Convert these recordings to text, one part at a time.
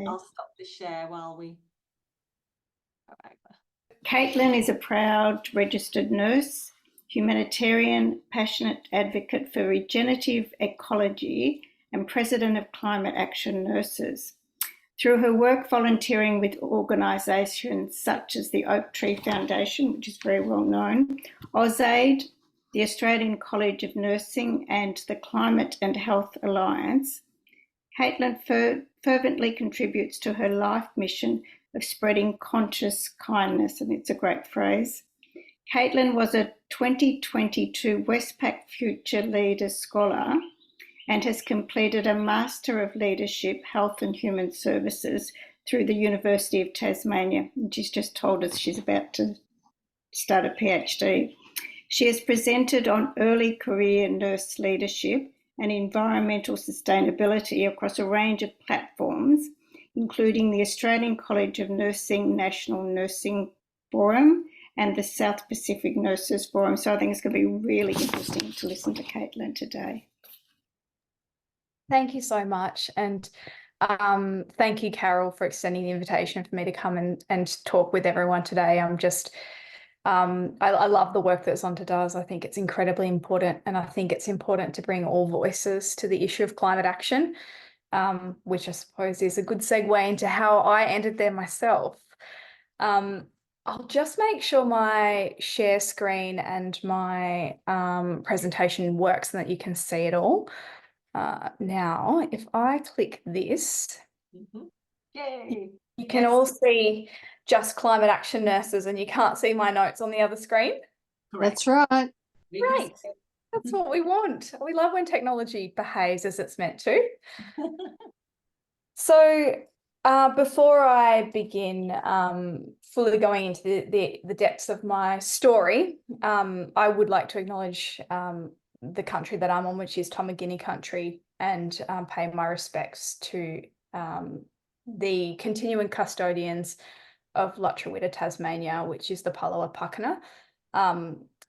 I'll stop the share while we go over. Catelyn is a proud registered nurse, humanitarian, passionate advocate for regenerative ecology, and president of Climate Action Nurses. Through her work volunteering with organisations such as the Oak Tree Foundation, which is very well known, AusAid, the Australian College of Nursing, and the Climate and Health Alliance, Catelyn fervently contributes to her life mission of spreading conscious kindness, and it's a great phrase. Catelyn was a 2022 Westpac Future Leaders Scholar and has completed a Master of Leadership, Health and Human Services through the University of Tasmania. And she's just told us she's about to start a PhD. She has presented on early career nurse leadership and environmental sustainability across a range of platforms, including the Australian College of Nursing National Nursing Forum and the South Pacific Nurses Forum. So I think it's going to be really interesting to listen to Catelyn today. Thank you so much. And thank you, Carol, for extending the invitation for me to come and talk with everyone today. I'm just, I love the work that Zonta does. I think it's incredibly important. And I think it's important to bring all voices to the issue of climate action, which I suppose is a good segue into how I ended there myself. I'll just make sure my share screen and my presentation works so that you can see it all. Now, if I click this, Yay! You can all see just climate action nurses, and you can't see my notes on the other screen. That's right. Great. That's what we want. We love when technology behaves as it's meant to. So before I begin fully going into the depths of my story, I would like to acknowledge the country that I'm on, which is Tomagini country, and pay my respects to the continuing custodians of Lutruwita, Tasmania, which is the Palawa Pakana,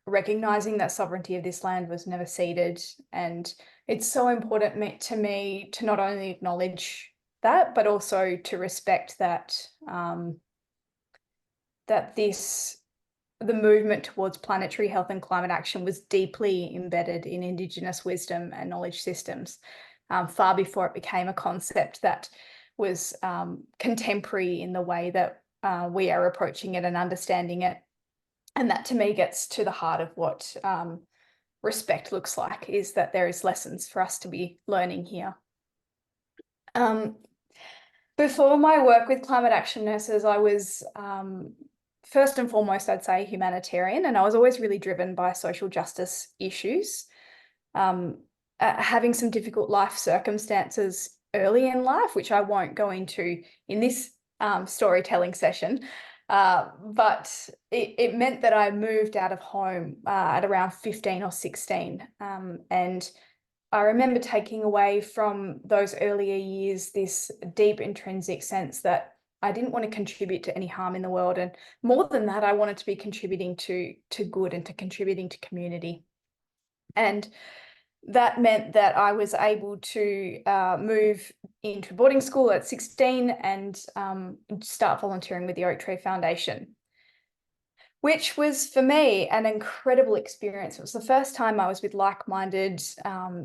recognising that sovereignty of this land was never ceded. And it's so important to me to not only acknowledge that, but also to respect that the movement towards planetary health and climate action was deeply embedded in Indigenous wisdom and knowledge systems, far before it became a concept that was contemporary in the way that we are approaching it and understanding it. And that to me gets to the heart of what respect looks like, is that there is lessons for us to be learning here. Before my work with climate action nurses, I was first and foremost, I'd say, humanitarian, and I was always really driven by social justice issues. Having some difficult life circumstances early in life, which I won't go into in this storytelling session, but it meant that I moved out of home at around 15 or 16. And I remember taking away from those earlier years this deep intrinsic sense that I didn't want to contribute to any harm in the world. And more than that, I wanted to be contributing to good and to contributing to community. And that meant that I was able to move into boarding school at 16 and start volunteering with the Oak Tree Foundation, which was for me an incredible experience. It was the first time I was with like-minded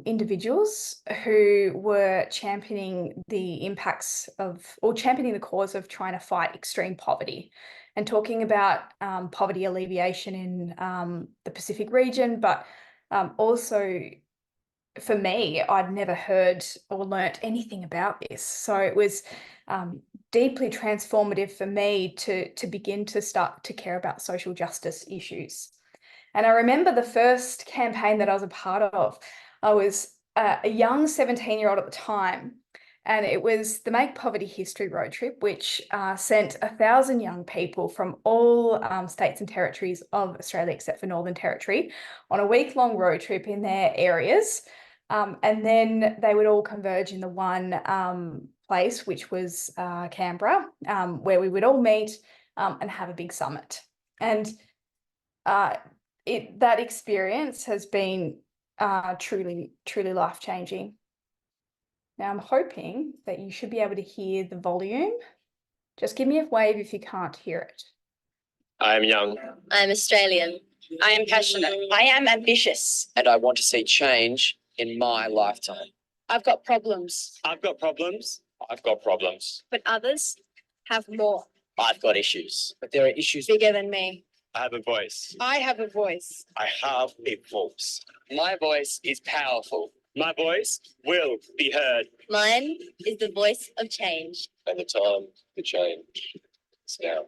individuals who were championing the impacts of, or championing the cause of, trying to fight extreme poverty and talking about poverty alleviation in the Pacific region, but also, for me, I'd never heard or learnt anything about this. So it was deeply transformative for me to begin to start to care about social justice issues. And I remember the first campaign that I was a part of, I was a young 17-year-old at the time, and it was the Make Poverty History road trip, which sent 1,000 young people from all states and territories of Australia, except for Northern Territory, on a week-long road trip in their areas. And then they would all converge in the one place, which was Canberra, where we would all meet and have a big summit. And that experience has been truly, truly life-changing. Now I'm hoping that you should be able to hear the volume. Just give me a wave if you can't hear it. I am young. I am Australian. I am passionate. I am ambitious. And I want to see change in my lifetime. I've got problems, I've got problems. I've got problems. but others have more. I've got issues. But there are issues. Bigger than me. I have a voice. I have a voice. I have a voice. My voice is powerful. My voice will be heard. Mine is the voice of change. And the time to change is now.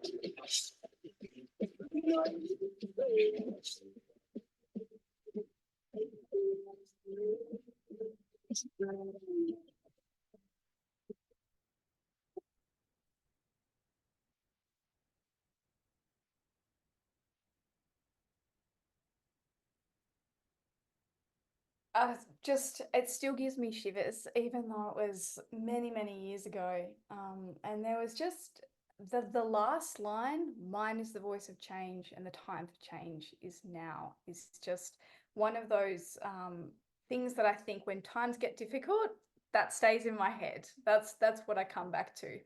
It still gives me shivers, even though it was many, many years ago. And there was just the last line, mine is the voice of change and the time for change is now, is just one of those things that I think when times get difficult, that stays in my head. That's what I come back to.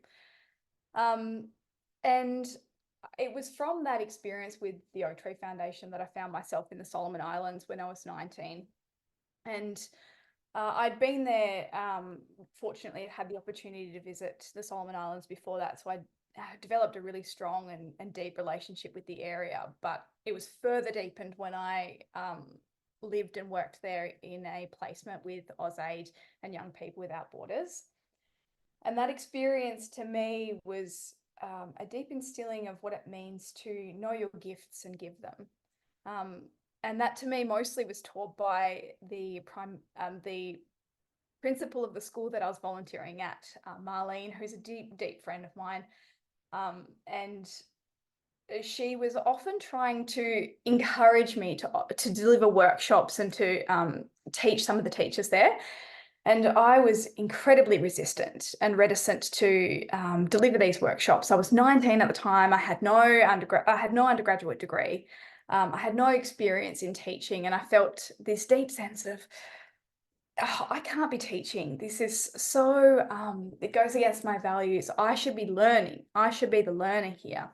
And it was from that experience with the Oak Tree Foundation that I found myself in the Solomon Islands when I was 19. And I'd been there, fortunately, I had the opportunity to visit the Solomon Islands before that. So I developed a really strong and deep relationship with the area. But it was further deepened when I lived and worked there in a placement with AusAid and Young People Without Borders. And that experience to me was a deep instilling of what it means to know your gifts and give them. And that to me mostly was taught by the principal of the school that I was volunteering at, Marlene, who's a deep, deep friend of mine. And she was often trying to encourage me to deliver workshops and to teach some of the teachers there. And I was incredibly resistant and reticent to deliver these workshops. I was 19 at the time. I had no undergraduate degree. I had no experience in teaching, and I felt this deep sense of, oh, I can't be teaching. This is so, it goes against my values. I should be learning. I should be the learner here.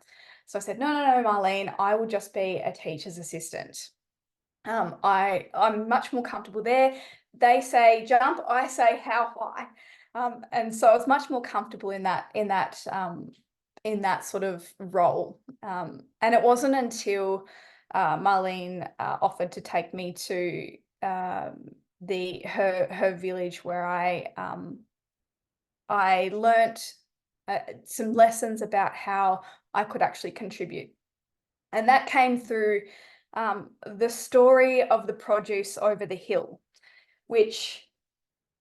So I said, no, Marlene, I will just be a teacher's assistant. I'm much more comfortable there. They say jump, I say how high. And so I was much more comfortable in that sort of role. And it wasn't until Marlene offered to take me to her village where I learnt some lessons about how I could actually contribute. And that came through the story of the produce over the hill, which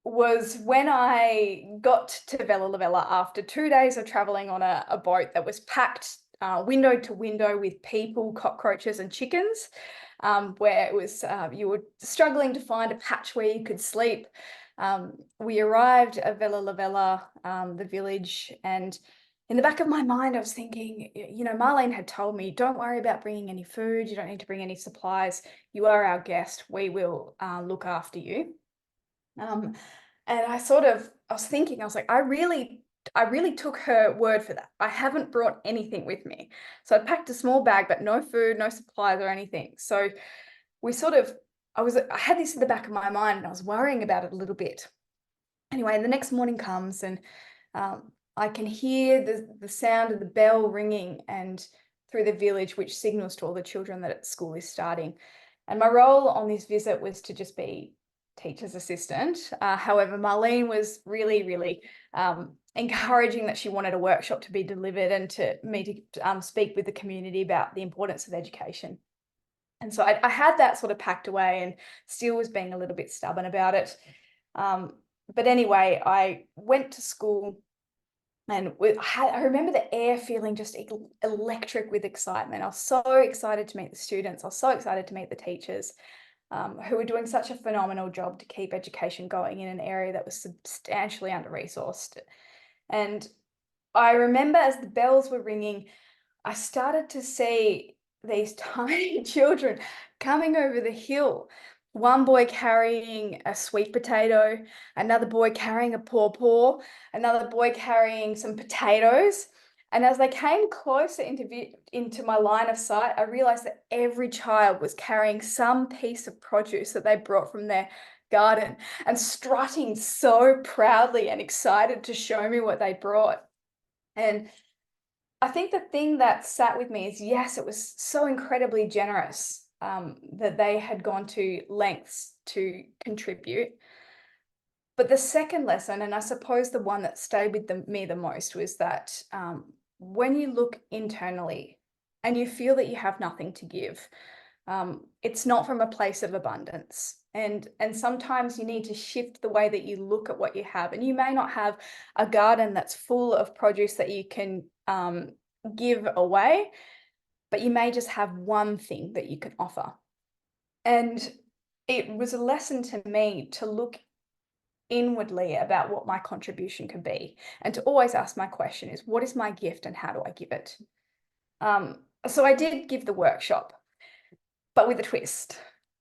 was when I got to Vella La Vella after 2 days of traveling on a boat that was packed window to window with people, cockroaches and chickens, where it was you were struggling to find a patch where you could sleep. We arrived at Vella La Vella, the village, and in the back of my mind, I was thinking, you know, Marlene had told me, don't worry about bringing any food. You don't need to bring any supplies. You are our guest. We will look after you. And I was thinking, I was like, I really took her word for that. I haven't brought anything with me. So I packed a small bag, but no food, no supplies or anything. So I had this in the back of my mind and I was worrying about it a little bit. Anyway, the next morning comes and I can hear the sound of the bell ringing and through the village, which signals to all the children that school is starting. And my role on this visit was to just be teacher's assistant. However, Marlene was really, really encouraging that she wanted a workshop to be delivered and to me to speak with the community about the importance of education. And so I had that sort of packed away and still was being a little bit stubborn about it. But anyway, I went to school and I remember the air feeling just electric with excitement. I was so excited to meet the students. I was so excited to meet the teachers who were doing such a phenomenal job to keep education going in an area that was substantially under-resourced. And I remember as the bells were ringing, I started to see these tiny children coming over the hill. one boy carrying a sweet potato, another boy carrying a pawpaw, another boy carrying some potatoes. And as they came closer into my line of sight, I realized that every child was carrying some piece of produce that they brought from their garden and strutting so proudly and excited to show me what they brought. And I think the thing that sat with me is, yes, it was so incredibly generous that they had gone to lengths to contribute. But the second lesson, and I suppose the one that stayed with me the most, was that when you look internally and you feel that you have nothing to give, it's not from a place of abundance. And sometimes you need to shift the way that you look at what you have. And you may not have a garden that's full of produce that you can give away, but you may just have one thing that you can offer. And it was a lesson to me to look inwardly about what my contribution could be, and to always ask my question is, what is my gift and how do I give it? So I did give the workshop, but with a twist.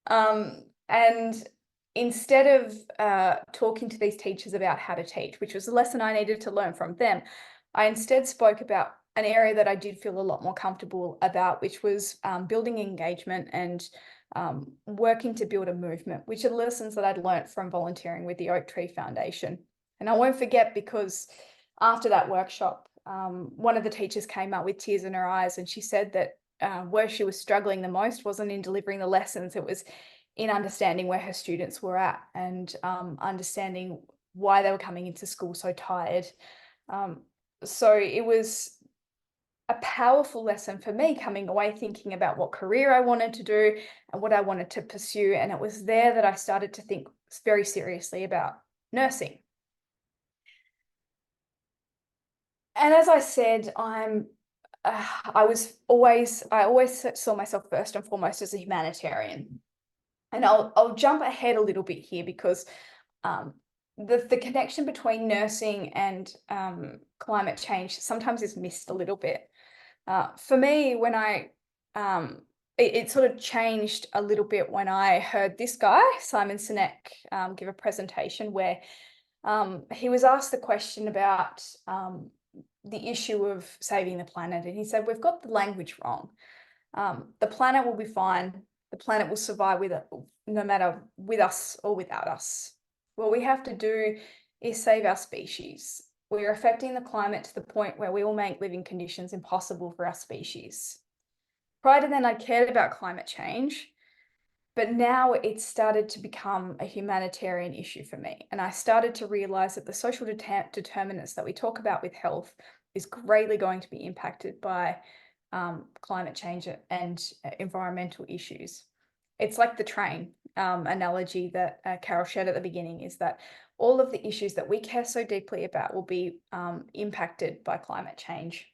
And instead of talking to these teachers about how to teach, which was a lesson I needed to learn from them, I instead spoke about an area that I did feel a lot more comfortable about, which was building engagement and working to build a movement, which are lessons that I'd learnt from volunteering with the Oak Tree Foundation. And I won't forget, because after that workshop, one of the teachers came up with tears in her eyes, and she said that where she was struggling the most wasn't in delivering the lessons, it was in understanding where her students were at, and understanding why they were coming into school so tired. So it was a powerful lesson for me, coming away thinking about what career I wanted to do and what I wanted to pursue. And it was there that I started to think very seriously about nursing. And as I said, I always saw myself first and foremost as a humanitarian. And I'll jump ahead a little bit here, because the connection between nursing and climate change sometimes is missed a little bit. For me, when it sort of changed a little bit when I heard this guy, Simon Sinek, give a presentation where he was asked the question about the issue of saving the planet. And he said, we've got the language wrong. The planet will be fine. The planet will survive with it, no matter with us or without us. What we have to do is save our species. We are affecting the climate to the point where we will make living conditions impossible for our species. Prior to then, I cared about climate change, but now it's started to become a humanitarian issue for me. And I started to realize that the social determinants that we talk about with health is greatly going to be impacted by climate change and environmental issues. It's like the train analogy that Carol shared at the beginning, is that all of the issues that we care so deeply about will be impacted by climate change.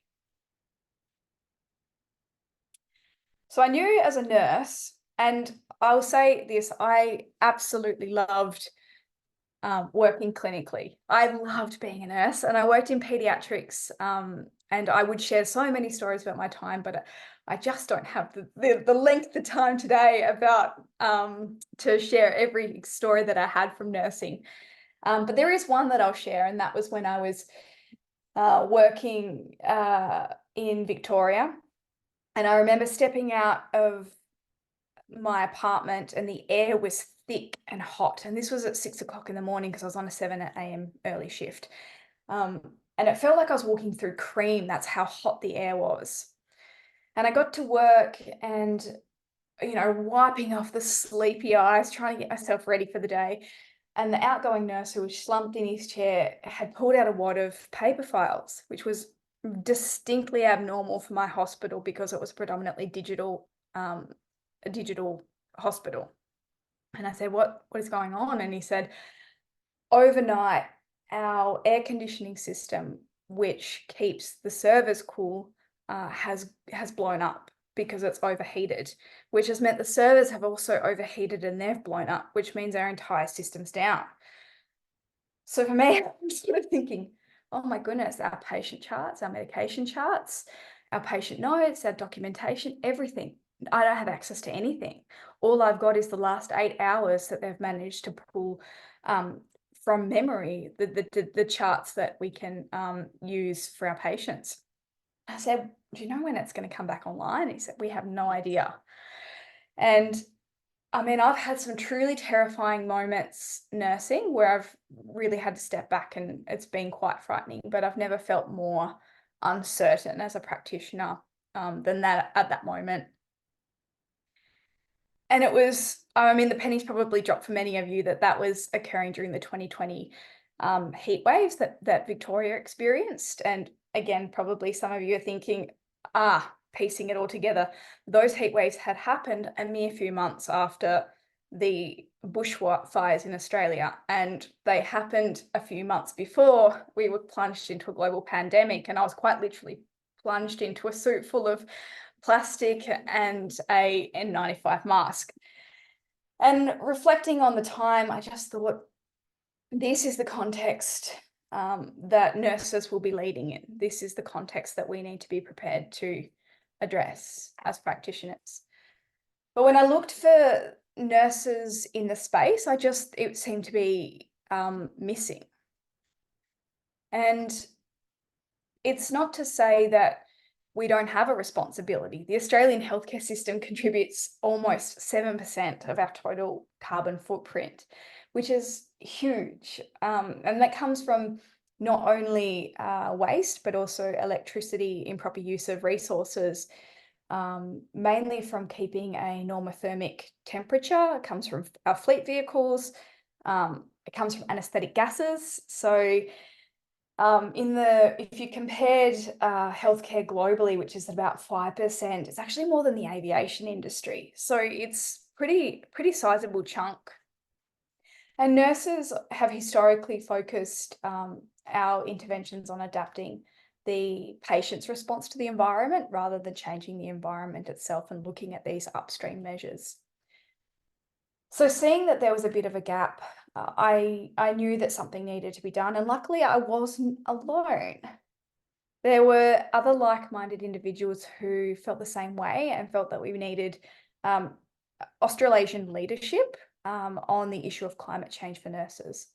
So I knew as a nurse, and I'll say this, I absolutely loved working clinically. I loved being a nurse, and I worked in pediatrics, and I would share so many stories about my time, but I just don't have the length of time today about to share every story that I had from nursing. But there is one that I'll share, and that was when I was working in Victoria. And I remember stepping out of my apartment, and the air was thick and hot. And this was at 6 o'clock in the morning, because I was on a 7 a.m. early shift. And it felt like I was walking through cream. That's how hot the air was. And I got to work and, wiping off the sleepy eyes, trying to get myself ready for the day. And the outgoing nurse, who was slumped in his chair, had pulled out a wad of paper files, which was distinctly abnormal for my hospital, because it was predominantly digital, a digital hospital. And I said, what is going on? And he said, overnight, our air conditioning system, which keeps the servers cool, has blown up because it's overheated, which has meant the servers have also overheated and they've blown up, which means our entire system's down. So for me, I'm sort of thinking, oh my goodness, our patient charts, our medication charts, our patient notes, our documentation, everything I don't have access to anything. All I've got is the last 8 hours that they've managed to pull from memory, the charts that we can use for our patients. I said, do you know when it's going to come back online? He said, we have no idea. And I mean, I've had some truly terrifying moments nursing where I've really had to step back, and it's been quite frightening, but I've never felt more uncertain as a practitioner than that at that moment. And it was, I mean, the pennies probably dropped for many of you that was occurring during the 2020 heat waves that Victoria experienced. And again, probably some of you are thinking, piecing it all together. Those heat waves had happened a mere few months after the bushfires in Australia, and they happened a few months before we were plunged into a global pandemic. And I was quite literally plunged into a suit full of plastic and a N95 mask. And reflecting on the time, I just thought, this is the context that nurses will be leading in. This is the context that we need to be prepared to address as practitioners. But when I looked for nurses in the space, it seemed to be missing. And it's not to say that we don't have a responsibility. The Australian healthcare system contributes almost 7% of our total carbon footprint, which is huge. And that comes from not only waste, but also electricity, improper use of resources, mainly from keeping a normothermic temperature. It comes from our fleet vehicles. It comes from anesthetic gases. So if you compared healthcare globally, which is about 5%, it's actually more than the aviation industry. So it's pretty sizable chunk. And nurses have historically focused our interventions on adapting the patient's response to the environment rather than changing the environment itself and looking at these upstream measures. So seeing that there was a bit of a gap, I knew that something needed to be done, and luckily I wasn't alone. There were other like-minded individuals who felt the same way and felt that we needed Australasian leadership on the issue of climate change for nurses.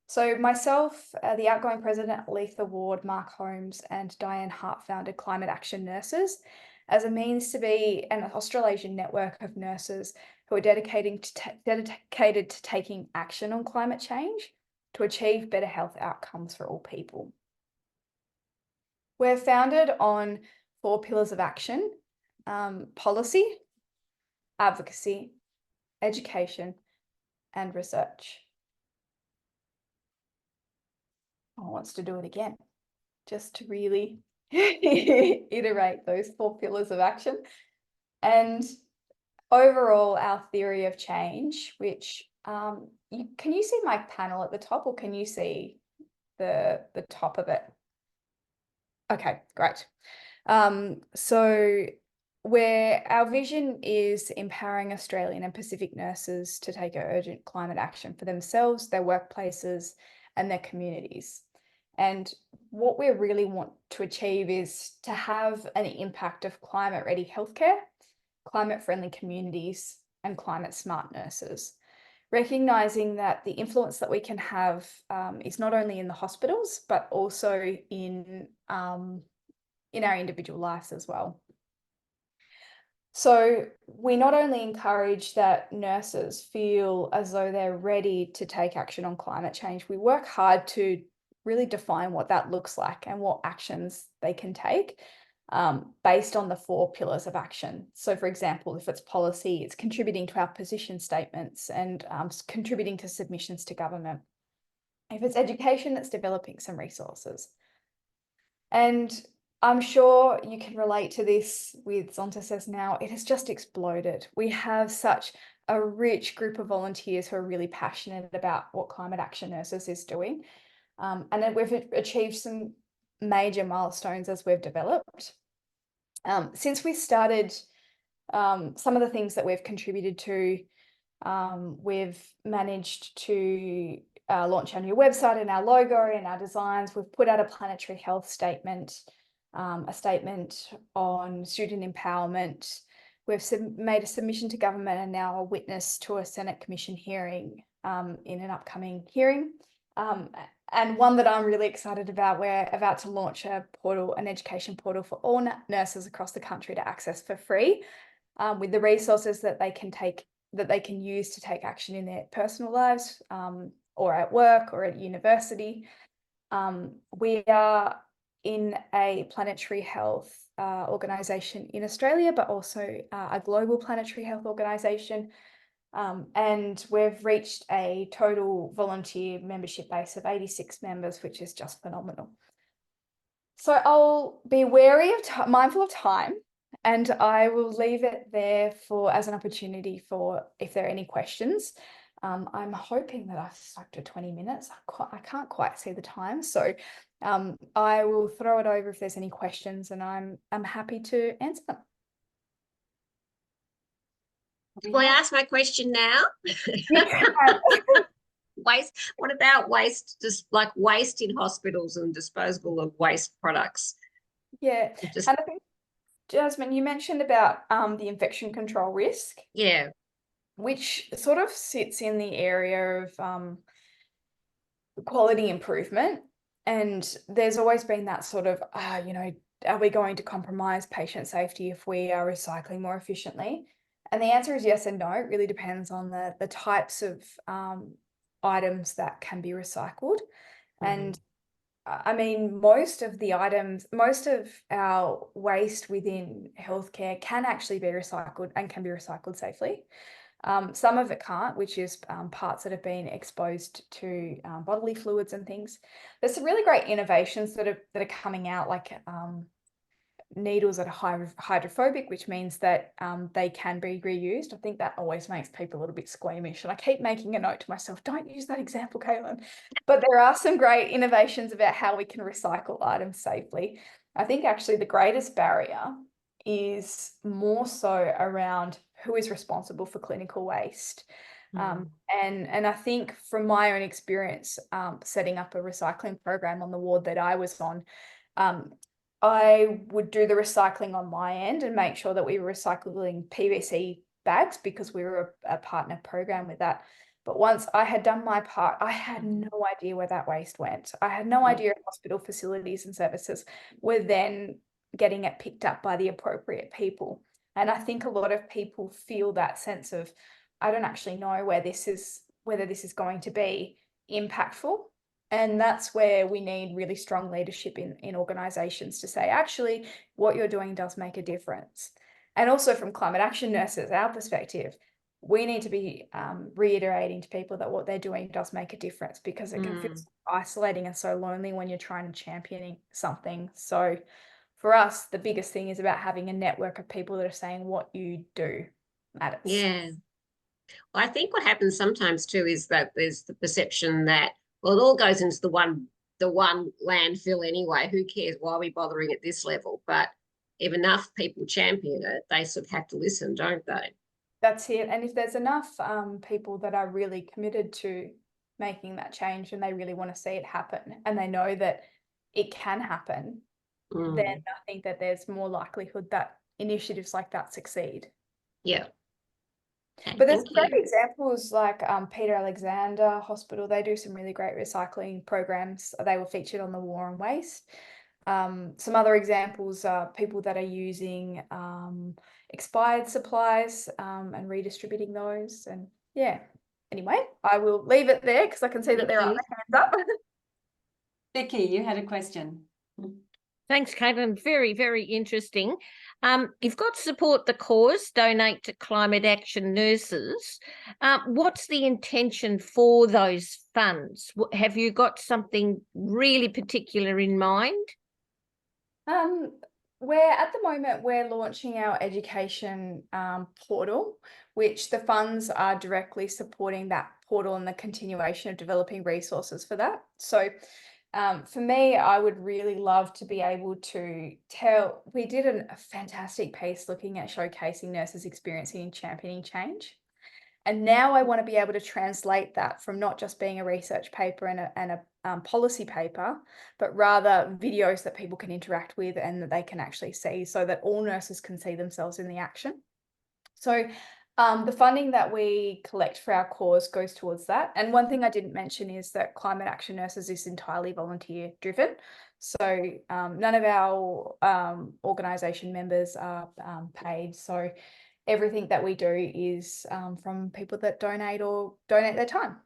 So myself, the outgoing president, Letha Ward, Mark Holmes, and Diane Hart founded Climate Action Nurses as a means to be an Australasian network of nurses who are dedicated to taking action on climate change to achieve better health outcomes for all people. We're founded on 4 pillars of action: policy, advocacy, education, and research. I want to do it again, just to really iterate those 4 pillars of action. And overall, our theory of change, which can you see my panel at the top, or can you see the top of it? Okay, great. So where our vision is empowering Australian and Pacific nurses to take urgent climate action for themselves, their workplaces, and their communities. And what we really want to achieve is to have an impact of climate-ready healthcare, climate-friendly communities, and climate-smart nurses, recognising that the influence that we can have is not only in the hospitals, but also in our individual lives as well. So we not only encourage that nurses feel as though they're ready to take action on climate change, we work hard to really define what that looks like and what actions they can take based on the 4 pillars of action. So for example, if it's policy, it's contributing to our position statements and contributing to submissions to government. If it's education, it's developing some resources. And I'm sure you can relate to this with Zonta Says Now. It has just exploded. We have such a rich group of volunteers who are really passionate about what Climate Action Nurses is doing. And then we've achieved some major milestones as we've developed. Since we started, some of the things that we've contributed to, we've managed to launch our new website and our logo and our designs. We've put out a planetary health statement, a statement on student empowerment. We've made a submission to government and now a witness to a Senate Commission hearing in an upcoming hearing. And one that I'm really excited about, we're about to launch a portal, an education portal for all nurses across the country to access for free, with the resources that they can use to take action in their personal lives, or at work or at university. We are in a planetary health organisation in Australia, but also a global planetary health organisation. And we've reached a total volunteer membership base of 86 members, which is just phenomenal. So I'll be mindful of time, and I will leave it there as an opportunity for if there are any questions. I'm hoping that I've stuck to 20 minutes. I can't quite see the time, so I will throw it over if there's any questions, and I'm happy to answer them. Will I ask my question now? Waste. What about waste? Just like waste in hospitals and disposal of waste products. Yeah, and I think, Jasmine, you mentioned about the infection control risk. Yeah. Which sort of sits in the area of quality improvement. And there's always been that sort of, are we going to compromise patient safety if we are recycling more efficiently? And the answer is yes and no. It really depends on the types of items that can be recycled. And I mean, most of our waste within healthcare can actually be recycled and can be recycled safely. Some of it can't, which is parts that have been exposed to bodily fluids and things. There's some really great innovations that are coming out, like needles that are hydrophobic, which means that they can be reused. I think that always makes people a little bit squeamish, and I keep making a note to myself, don't use that example, Catelyn. But there are some great innovations about how we can recycle items safely. I think actually the greatest barrier is more so around who is responsible for clinical waste. And I think from my own experience setting up a recycling program on the ward that I was on, I would do the recycling on my end and make sure that we were recycling PVC bags because we were a partner program with that. But once I had done my part, I had no idea where that waste went. I had no idea if hospital facilities and services were then getting it picked up by the appropriate people. And I think a lot of people feel that sense of, I don't actually know whether this is going to be impactful. And that's where we need really strong leadership in organisations to say, actually, what you're doing does make a difference. And also from climate action nurses, our perspective, we need to be reiterating to people that what they're doing does make a difference, because it can feel so isolating and so lonely when you're trying to champion something. So for us, the biggest thing is about having a network of people that are saying what you do matters. Yeah. Well, I think what happens sometimes too is that there's the perception that, well, it all goes into the one landfill anyway. Who cares? Why are we bothering at this level? But if enough people champion it, they sort of have to listen, don't they? That's it. And if there's enough people that are really committed to making that change and they really want to see it happen and they know that it can happen, then I think that there's more likelihood that initiatives like that succeed. Yeah. But there's great examples like Peter Alexander Hospital. They do some really great recycling programs. They were featured on the War on Waste. Some other examples are people that are using expired supplies and redistributing those. And yeah, anyway, I will leave it there because I can see that there are other hands up. Vicky, you had a question. Thanks, Catelyn. Very, very interesting. You've got to support the cause, donate to climate action nurses. What's the intention for those funds? Have you got something really particular in mind? At the moment, we're launching our education portal, which the funds are directly supporting that portal and the continuation of developing resources for that. So for me, I would really love to be able to we did a fantastic piece looking at showcasing nurses experiencing and championing change. And now I want to be able to translate that from not just being a research paper and a policy paper, but rather videos that people can interact with and that they can actually see, so that all nurses can see themselves in the action. So the funding that we collect for our cause goes towards that. And one thing I didn't mention is that Climate Action Nurses is entirely volunteer driven. So none of our organisation members are paid. So everything that we do is from people that donate their time.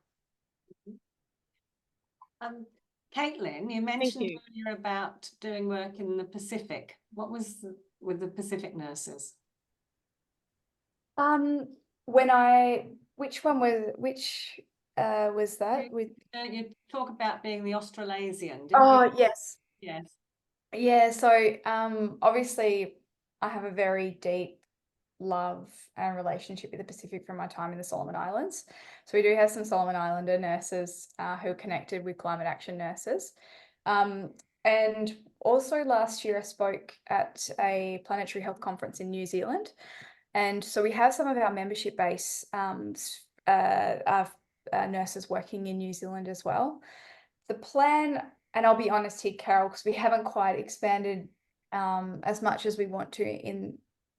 Catelyn, you mentioned earlier about doing work in the Pacific. What was with the Pacific nurses? Which was that? You talk about being the Australasian, didn't Oh, you? yes. Yes. Yeah, so obviously I have a very deep love and relationship with the Pacific from my time in the Solomon Islands. So we do have some Solomon Islander nurses who are connected with Climate Action Nurses. And also last year I spoke at a planetary health conference in New Zealand. And so we have some of our membership base nurses working in New Zealand as well. The plan, and I'll be honest here, Carol, because we haven't quite expanded as much as we want to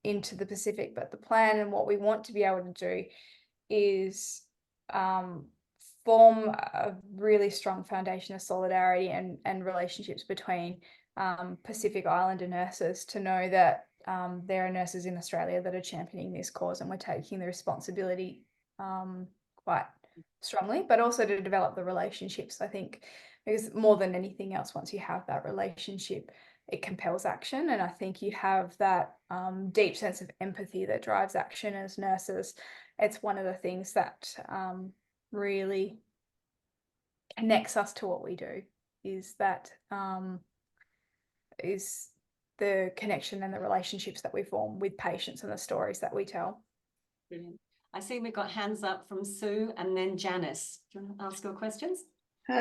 into the Pacific, but the plan and what we want to be able to do is form a really strong foundation of solidarity and relationships between Pacific Islander nurses, to know that there are nurses in Australia that are championing this cause, and we're taking the responsibility quite strongly, but also to develop the relationships, I think, because more than anything else, once you have that relationship, it compels action. And I think you have that deep sense of empathy that drives action as nurses. It's one of the things that really connects us to what we do, is that is the connection and the relationships that we form with patients and the stories that we tell. Brilliant. I see we've got hands up from Sue and then Janice. Do you want to ask your questions?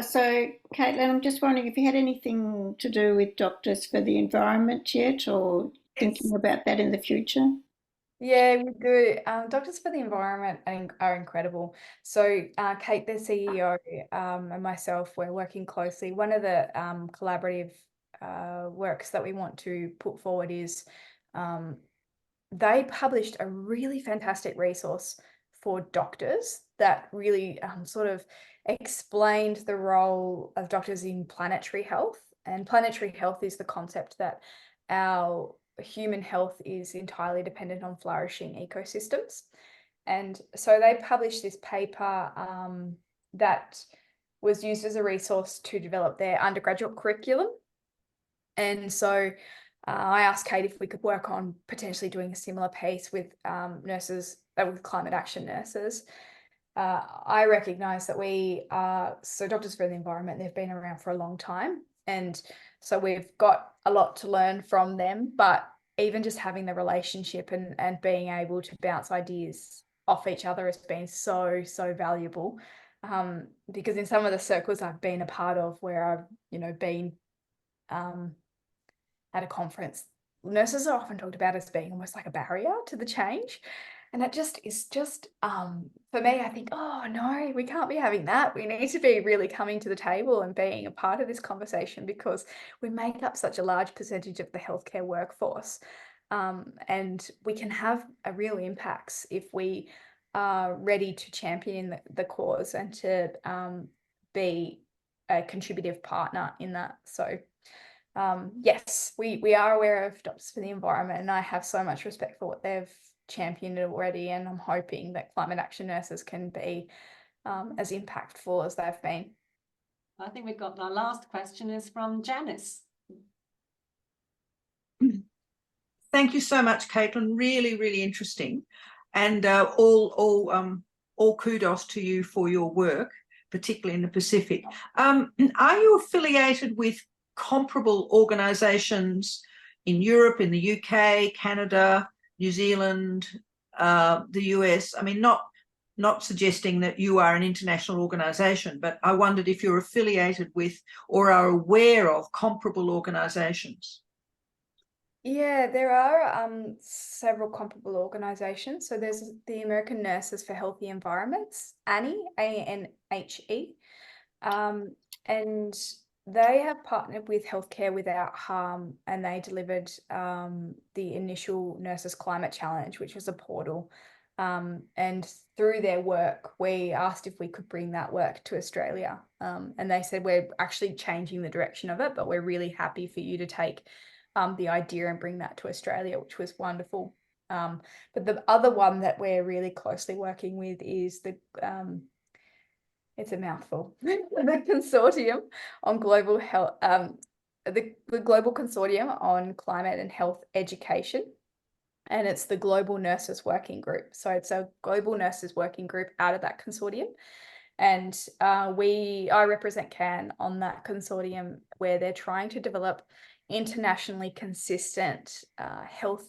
So, Catelyn, I'm just wondering if you had anything to do with Doctors for the Environment yet, or thinking about that in the future? Yeah, we do. Doctors for the Environment are incredible. So Kate, the CEO, and myself, we're working closely. One of the collaborative works that we want to put forward is they published a really fantastic resource for doctors that really sort of explained the role of doctors in planetary health. And planetary health is the concept that our human health is entirely dependent on flourishing ecosystems. And so they published this paper that was used as a resource to develop their undergraduate curriculum. And so I asked Kate if we could work on potentially doing a similar piece with nurses, with Climate Action Nurses. I recognise that we are, so Doctors for the Environment, they've been around for a long time. And so we've got a lot to learn from them, but even just having the relationship and being able to bounce ideas off each other has been so, so valuable. Because in some of the circles I've been a part of, where I've, been at a conference, nurses are often talked about as being almost like a barrier to the change. And that is for me, I think, oh no, we can't be having that. We need to be really coming to the table and being a part of this conversation, because we make up such a large percentage of the healthcare workforce. And we can have a real impacts if we are ready to champion the cause and to be a contributive partner in that. So yes, we are aware of Doctors for the Environment, and I have so much respect for what they've championed already, and I'm hoping that Climate Action Nurses can be as impactful as they've been. I think we've got our last question is from Janice. Thank you so much, Catelyn. Really, really interesting, and all kudos to you for your work, particularly in the Pacific. Are you affiliated with comparable organisations in Europe, in the UK, Canada, New Zealand, the US? I mean, not suggesting that you are an international organisation, but I wondered if you're affiliated with or are aware of comparable organisations. Yeah, there are several comparable organisations. So there's the American Nurses for Healthy Environments, ANHE, ANHE. And they have partnered with Healthcare Without Harm, and they delivered the initial Nurses Climate Challenge, which was a portal. And through their work, we asked if we could bring that work to Australia. And they said, we're actually changing the direction of it, but we're really happy for you to take the idea and bring that to Australia, which was wonderful. But the other one that we're really closely working with is the it's a mouthful. The consortium on global health, the global consortium on climate and health education, and it's the Global Nurses Working Group. So it's a global nurses working group out of that consortium, and I represent CAN on that consortium, where they're trying to develop internationally consistent health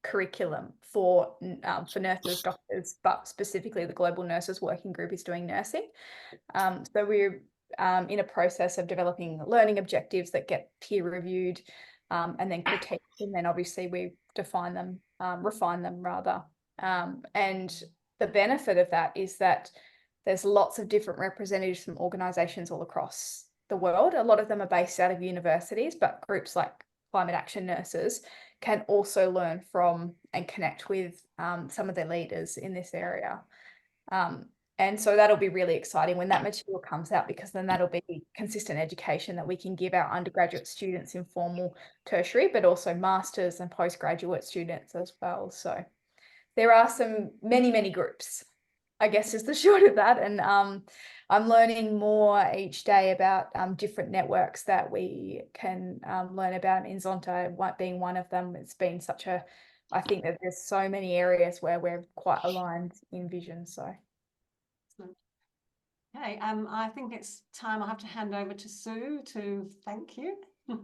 curriculum for nurses, doctors, but specifically the Global Nurses Working Group is doing nursing. So we're in a process of developing learning objectives that get peer reviewed and then critiqued, and then obviously we refine them rather. And the benefit of that is that there's lots of different representatives from organisations all across the world. A lot of them are based out of universities, but groups like Climate Action Nurses can also learn from and connect with some of the leaders in this area. And so that'll be really exciting when that material comes out, because then that'll be consistent education that we can give our undergraduate students in formal tertiary, but also masters and postgraduate students as well. So there are many groups, I guess, is the short of that. And I'm learning more each day about different networks that we can learn about, in Zonta being one of them. It's been I think that there's so many areas where we're quite aligned in vision. So. Okay, I think it's time I have to hand over to Sue to thank you. So,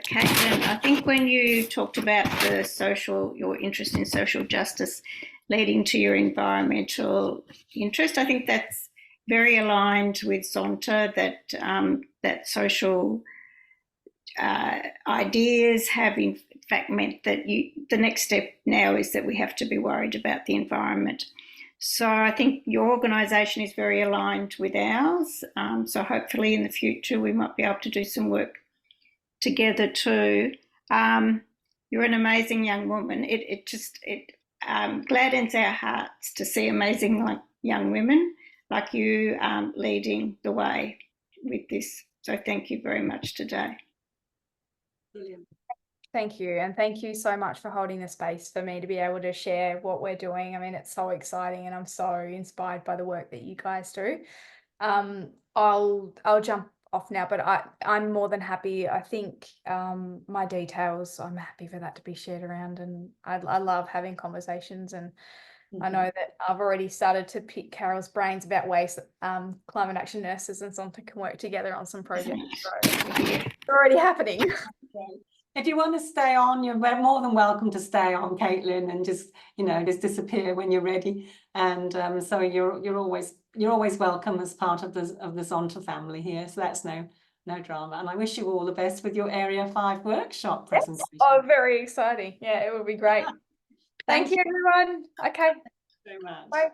Catelyn, I think when you talked about your interest in social justice leading to your environmental interest, I think that's very aligned with Zonta, that social ideas have in fact meant that the next step now is that we have to be worried about the environment. So I think your organisation is very aligned with ours. So hopefully in the future we might be able to do some work together too. You're an amazing young woman. It gladdens our hearts to see amazing young women like you leading the way with this. So thank you very much today. Brilliant. Thank you. And thank you so much for holding the space for me to be able to share what we're doing. I mean, it's so exciting and I'm so inspired by the work that you guys do. I'll jump off now, but I'm more than happy. I think my details, I'm happy for that to be shared around, and I love having conversations, and I know that I've already started to pick Carol's brains about ways that Climate Action Nurses and Zonta can work together on some projects. So it's already happening. If you want to stay on, you're more than welcome to stay on, Catelyn, and just disappear when you're ready. And so you're always welcome as part of the Zonta family here. So that's no drama. And I wish you all the best with your Area 5 workshop presentation. Oh, very exciting! Yeah, it will be great. Thank you, everyone. Okay. Thank you so much. Bye.